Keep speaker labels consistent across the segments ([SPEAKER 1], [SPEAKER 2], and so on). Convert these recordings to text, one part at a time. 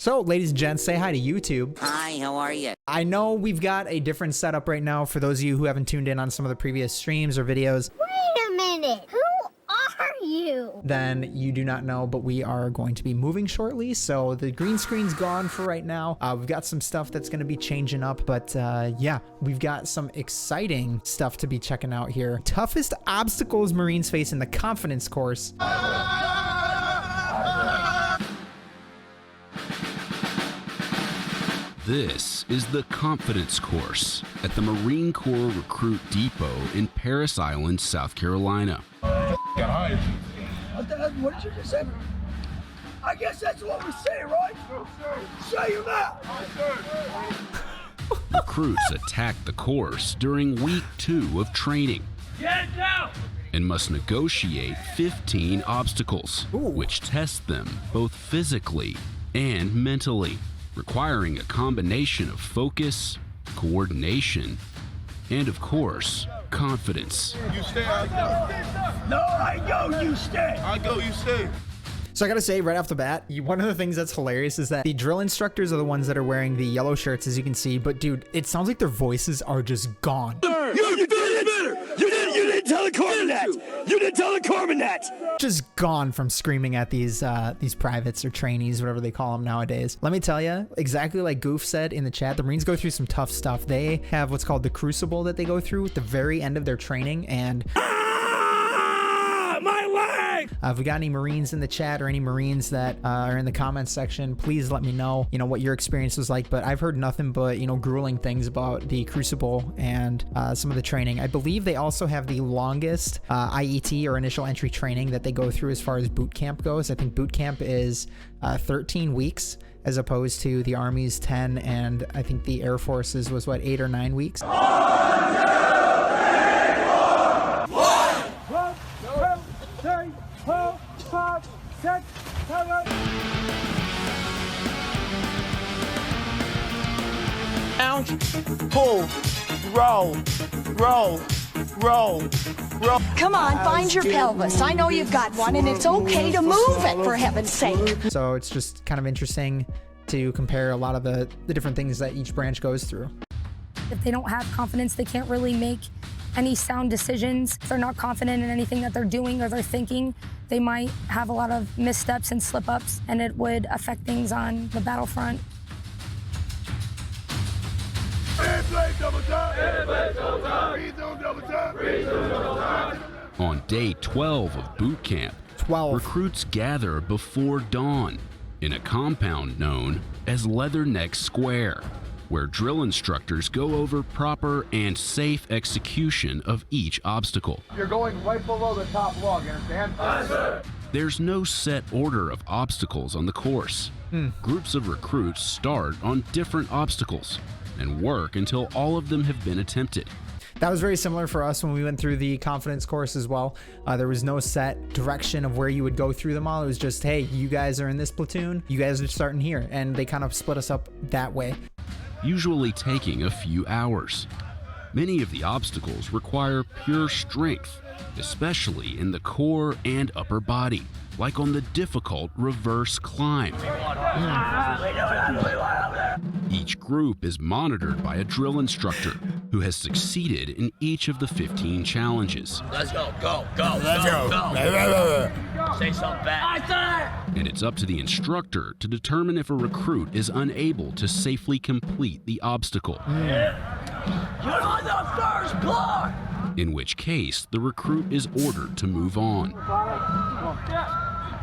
[SPEAKER 1] So, ladies and gents, say hi to YouTube.
[SPEAKER 2] Hi, how are you?
[SPEAKER 1] I know we've got a different setup right now for those of you who haven't tuned in on some of the previous streams or videos.
[SPEAKER 3] Wait a minute, who are you?
[SPEAKER 1] Then you do not know, but we are going to be moving shortly, so the green screen's gone for right now. We've got some stuff that's going to be changing up, but yeah, we've got some exciting stuff to be checking out here. Toughest obstacles Marines face in the confidence course.
[SPEAKER 4] This is the Confidence Course at the Marine Corps Recruit Depot in Parris Island, South Carolina.
[SPEAKER 5] What did you just say? I guess that's what we say, right? Say you now.
[SPEAKER 4] Recruits attack the course during week 2 of training.
[SPEAKER 5] Get down!
[SPEAKER 4] And must negotiate 15 obstacles, which test them both physically and mentally, requiring a combination of focus, coordination, and of course, confidence.
[SPEAKER 5] You stay, I go. No, I go, you stay. I go, you stay.
[SPEAKER 1] So I gotta say right off the bat, one of the things that's hilarious is that the drill instructors are the ones that are wearing the yellow shirts, as you can see, but dude, it sounds like their voices are just gone.
[SPEAKER 5] You did it! You didn't tell the corpsman that! You didn't tell the corpsman that!
[SPEAKER 1] Just gone from screaming at these privates or trainees, whatever they call them nowadays. Let me tell you, exactly like Goof said in the chat, the Marines go through some tough stuff. They have what's called the crucible that they go through at the very end of their training, and
[SPEAKER 5] My leg!
[SPEAKER 1] if we got any Marines in the chat or any Marines that are in the comments section, please let me know, what your experience was like. But I've heard nothing but, grueling things about the Crucible and some of the training. I believe they also have the longest IET or initial entry training that they go through as far as boot camp goes. I think boot camp is 13 weeks as opposed to the Army's 10, and I think the Air Force's was, 8 or 9 weeks?
[SPEAKER 5] Pull, roll.
[SPEAKER 6] Come on, find your pelvis. I know you've got one, and it's okay to move it, for heaven's sake.
[SPEAKER 1] So it's just kind of interesting to compare a lot of the different things that each branch goes through.
[SPEAKER 7] If they don't have confidence, they can't really make any sound decisions. If they're not confident in anything that they're doing or they're thinking, they might have a lot of missteps and slip-ups, and it would affect things on the battlefront.
[SPEAKER 4] On day 12 of boot camp, recruits gather before dawn in a compound known as Leatherneck Square, where drill instructors go over proper and safe execution of each obstacle.
[SPEAKER 5] You're going right below the top log, you understand? Yes, sir.
[SPEAKER 4] There's no set order of obstacles on the course. Groups of recruits start on different obstacles and work until all of them have been attempted.
[SPEAKER 1] That was very similar for us when we went through the confidence course as well. There was no set direction of where you would go through them all. It was just, hey, you guys are in this platoon, you guys are starting here, and they kind of split us up that way.
[SPEAKER 4] Usually taking a few hours. Many of the obstacles require pure strength, especially in the core and upper body, like on the difficult reverse climb. Each group is monitored by a drill instructor who has succeeded in each of the 15 challenges.
[SPEAKER 2] Let's go. Say something back.
[SPEAKER 4] And it's up to the instructor to determine if a recruit is unable to safely complete the obstacle.
[SPEAKER 5] You're on the first block!
[SPEAKER 4] In which case, the recruit is ordered to move on.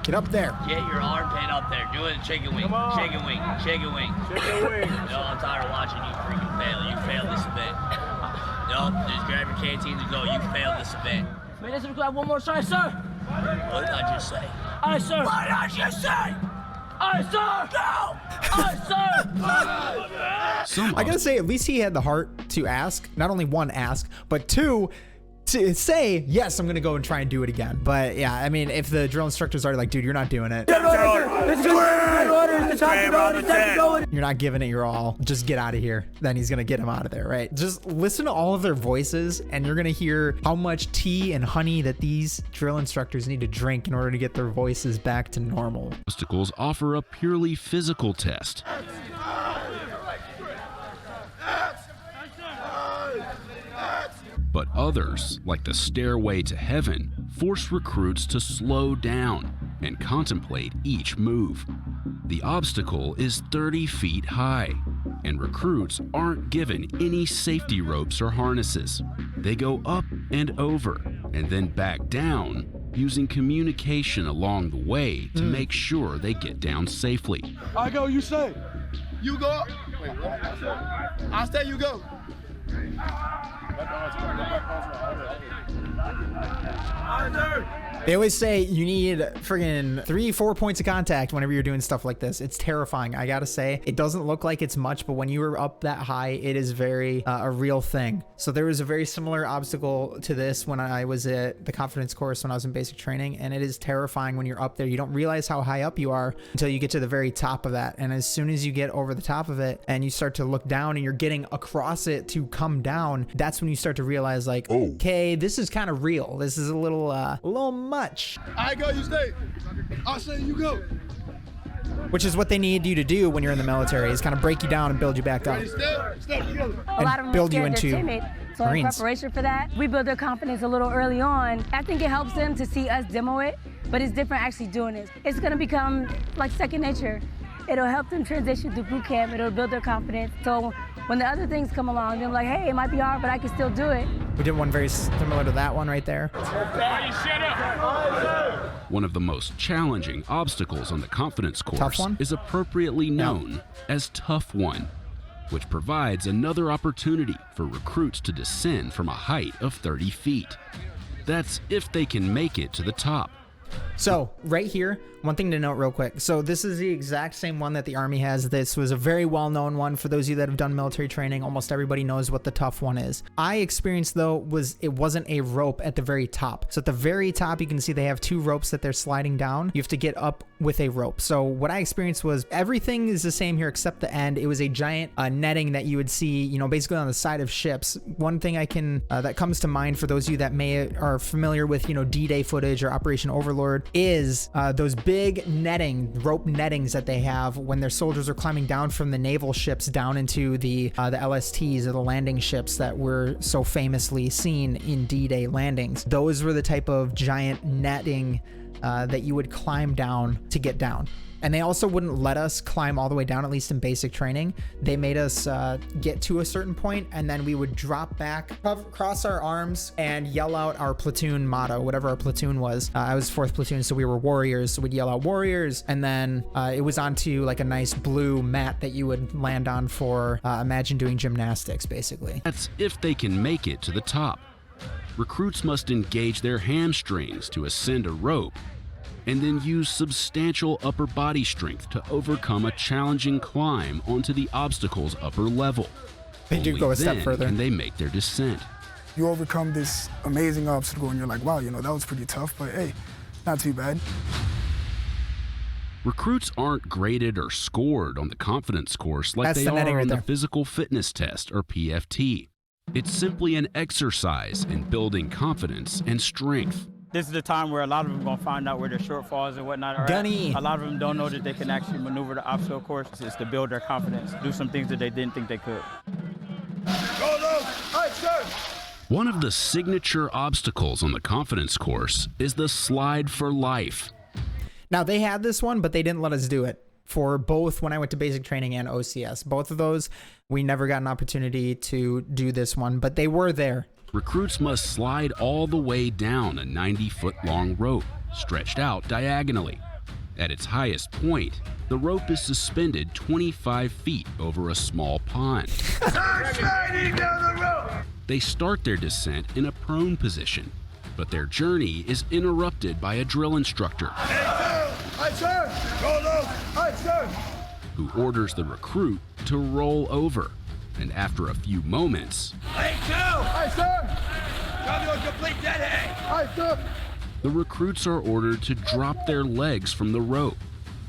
[SPEAKER 1] Get up there.
[SPEAKER 2] Get your armpit up there. Do it in chicken wing. Chicken wing. No, I'm tired of watching you freaking fail. You failed this event. No, just grab your canteen and go. You failed this event.
[SPEAKER 8] May I grab one more try, sir?
[SPEAKER 2] What did I just say?
[SPEAKER 8] Aye, sir.
[SPEAKER 5] What did I just say?
[SPEAKER 8] Aye, sir.
[SPEAKER 5] No!
[SPEAKER 8] Aye, sir.
[SPEAKER 1] I gotta say, at least he had the heart to ask, not only one, ask, but two, to say, yes, I'm going to go and try and do it again. But yeah, I mean, if the drill instructor's already like, dude, you're not doing it. You're not giving it your all. Just get out of here. Then he's going to get him out of there, right? Just listen to all of their voices and you're going to hear how much tea and honey that these drill instructors need to drink in order to get their voices back to normal.
[SPEAKER 4] Obstacles offer a purely physical test. But others, like the Stairway to Heaven, force recruits to slow down and contemplate each move. The obstacle is 30 feet high, and recruits aren't given any safety ropes or harnesses. They go up and over, and then back down, using communication along the way to make sure they get down safely.
[SPEAKER 5] I go, you say. You go. I say you go.
[SPEAKER 1] They always say you need friggin' 3-4 points of contact whenever you're doing stuff like this. It's terrifying. I gotta say, it doesn't look like it's much, but when you were up that high, it is very a real thing. So there was a very similar obstacle to this when I was at the confidence course when I was in basic training, and it is terrifying when you're up there. You don't realize how high up you are until you get to the very top of that. And as soon as you get over the top of it and you start to look down and you're getting across it to come down, that's when you start to realize like, okay, this is kind of real. This is a little much.
[SPEAKER 5] I go, you stay. I say you go.
[SPEAKER 1] Which is what they need you to do when you're in the military, is kind of break you down and build you back up.
[SPEAKER 7] A lot of them
[SPEAKER 1] build you
[SPEAKER 7] scared,
[SPEAKER 1] into
[SPEAKER 7] they're timid. So in
[SPEAKER 1] Marines.
[SPEAKER 7] preparation for that, we build their confidence a little early on. I think it helps them to see us demo it, but it's different actually doing it. It's gonna become like second nature. It'll help them transition through boot camp. It'll build their confidence. So when the other things come along, they're like, hey, it might be hard, but I can still do it.
[SPEAKER 1] We did one very similar to that one right there.
[SPEAKER 4] One of the most challenging obstacles on the confidence
[SPEAKER 1] Tough
[SPEAKER 4] course
[SPEAKER 1] one?
[SPEAKER 4] is appropriately known as Tough One, which provides another opportunity for recruits to descend from a height of 30 feet. That's if they can make it to the top.
[SPEAKER 1] So right here, one thing to note real quick. So this is the exact same one that the Army has. This was a very well-known one for those of you that have done military training. Almost everybody knows what the Tough One is. I experienced though was it wasn't a rope at the very top. So at the very top, you can see they have 2 ropes that they're sliding down. You have to get up with a rope. So what I experienced was everything is the same here except the end. It was a giant netting that you would see, you know, basically on the side of ships. One thing I can that comes to mind for those of you that are familiar with, you know, D-Day footage or Operation Overlord is those big rope nettings that they have when their soldiers are climbing down from the naval ships down into the LSTs or the landing ships that were so famously seen in D-Day landings. Those were the type of giant netting that you would climb down to get down. And they also wouldn't let us climb all the way down, at least in basic training. They made us get to a certain point, and then we would drop back, cross our arms, and yell out our platoon motto, whatever our platoon was. I was 4th platoon, so we were warriors, so we'd yell out warriors, and then it was onto like a nice blue mat that you would land on for, imagine doing gymnastics, basically.
[SPEAKER 4] That's if they can make it to the top. Recruits must engage their hamstrings to ascend a rope, and then use substantial upper body strength to overcome a challenging climb onto the obstacle's upper level.
[SPEAKER 1] They do go a step further.
[SPEAKER 4] And they make their descent.
[SPEAKER 9] You overcome this amazing obstacle and you're like, wow, you know, that was pretty tough, but hey, not too bad.
[SPEAKER 4] Recruits aren't graded or scored on the confidence course like
[SPEAKER 1] That's
[SPEAKER 4] they
[SPEAKER 1] the netting
[SPEAKER 4] are
[SPEAKER 1] right
[SPEAKER 4] on
[SPEAKER 1] there.
[SPEAKER 4] the physical fitness test or PFT. It's simply an exercise in building confidence and strength.
[SPEAKER 10] This is the time where a lot of them are going to find out where their shortfalls and whatnot are
[SPEAKER 1] Gunny.
[SPEAKER 10] at. A lot of them don't know that they can actually maneuver the obstacle course. It's to build their confidence, do some things that they didn't think they could.
[SPEAKER 4] One of the signature obstacles on the confidence course is the slide for life.
[SPEAKER 1] Now they had this one, but they didn't let us do it for both when I went to basic training and OCS. Both of those, we never got an opportunity to do this one, but they were there.
[SPEAKER 4] Recruits must slide all the way down a 90-foot-long rope, stretched out diagonally. At its highest point, the rope is suspended 25 feet over a small pond. They start their descent in a prone position, but their journey is interrupted by a drill instructor who orders the recruit to roll over. And after a few moments,
[SPEAKER 5] Come to a complete dead hang. All right, sir.
[SPEAKER 4] The recruits are ordered to drop their legs from the rope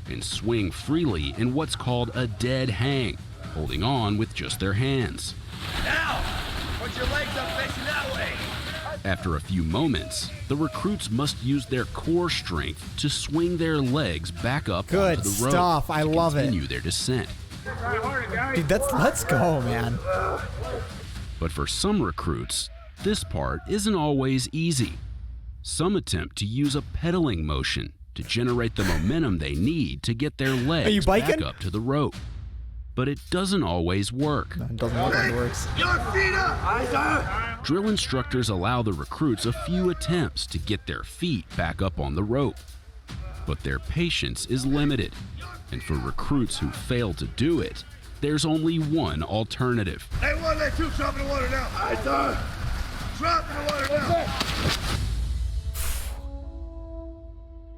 [SPEAKER 4] and swing freely in what's called a dead hang, holding on with just their hands.
[SPEAKER 5] Now, put your legs up facing that way.
[SPEAKER 4] After a few moments, the recruits must use their core strength to swing their legs back up
[SPEAKER 1] Good
[SPEAKER 4] onto the rope
[SPEAKER 1] stuff. I love it.
[SPEAKER 4] Continue their descent.
[SPEAKER 1] Dude, let's go, man.
[SPEAKER 4] But for some recruits, this part isn't always easy. Some attempt to use a pedaling motion to generate the momentum they need to get their legs back up to the rope. But it doesn't always work.
[SPEAKER 1] It doesn't look like it works.
[SPEAKER 5] Your feet up. Aye, sir.
[SPEAKER 4] Drill instructors allow the recruits a few attempts to get their feet back up on the rope. But their patience is limited. And for recruits who fail to do it, there's only one alternative.
[SPEAKER 5] Hey, one, let two drop in the water now. Aye, sir. Drop in the water now.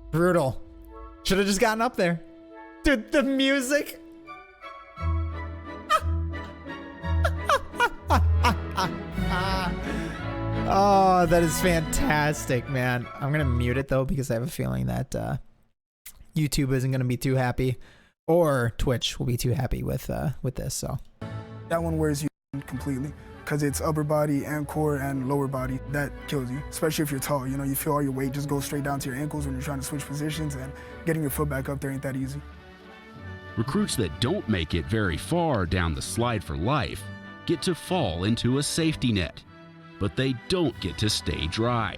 [SPEAKER 1] Brutal. Should have just gotten up there. Dude, the music. Oh, that is fantastic, man. I'm gonna mute it though because I have a feeling that YouTube isn't gonna be too happy, or Twitch will be too happy with this. So
[SPEAKER 9] that one wears you completely because it's upper body and core and lower body that kills you, especially if you're tall. You know, you feel all your weight just go straight down to your ankles when you're trying to switch positions, and getting your foot back up there ain't that easy.
[SPEAKER 4] Recruits that don't make it very far down the slide for life get to fall into a safety net, but they don't get to stay dry.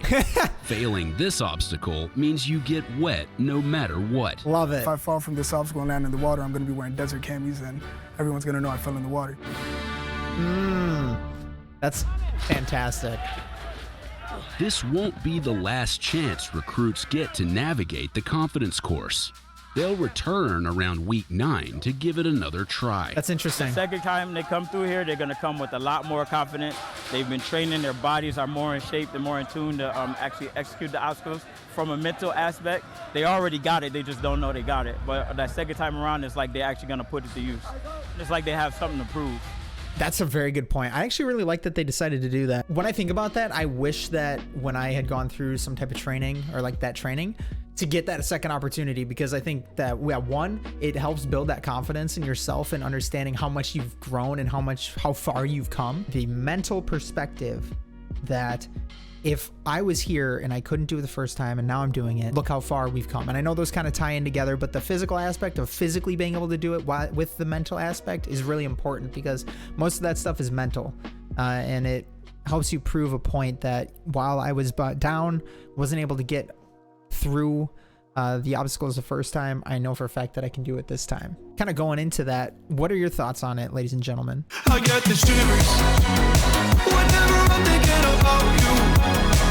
[SPEAKER 4] Failing this obstacle means you get wet no matter what.
[SPEAKER 1] Love it.
[SPEAKER 9] If I fall from this obstacle and land in the water, I'm going to be wearing desert camis, and everyone's going to know I fell in the water.
[SPEAKER 1] That's fantastic.
[SPEAKER 4] This won't be the last chance recruits get to navigate the confidence course. They'll return around week 9 to give it another try.
[SPEAKER 1] That's interesting.
[SPEAKER 10] The second time they come through here, they're going to come with a lot more confidence. They've been training, their bodies are more in shape, they're more in tune to actually execute the obstacles. From a mental aspect, they already got it, they just don't know they got it. But that second time around, it's like they're actually going to put it to use. It's like they have something to prove.
[SPEAKER 1] That's a very good point. I actually really like that they decided to do that. When I think about that, I wish that when I had gone through some type of training or like that training to get that second opportunity, because I think that one, it helps build that confidence in yourself and understanding how much you've grown and how far you've come. The mental perspective that if I was here and I couldn't do it the first time and now I'm doing it, look how far we've come. And I know those kind of tie in together, but the physical aspect of physically being able to do it with the mental aspect is really important, because most of that stuff is mental. And it helps you prove a point that while I was down, wasn't able to get through the obstacles the first time, I know for a fact that I can do it this time. Kind of going into that, what are your thoughts on it, ladies and gentlemen?
[SPEAKER 11] I get the shivers whenever I'm thinking about you.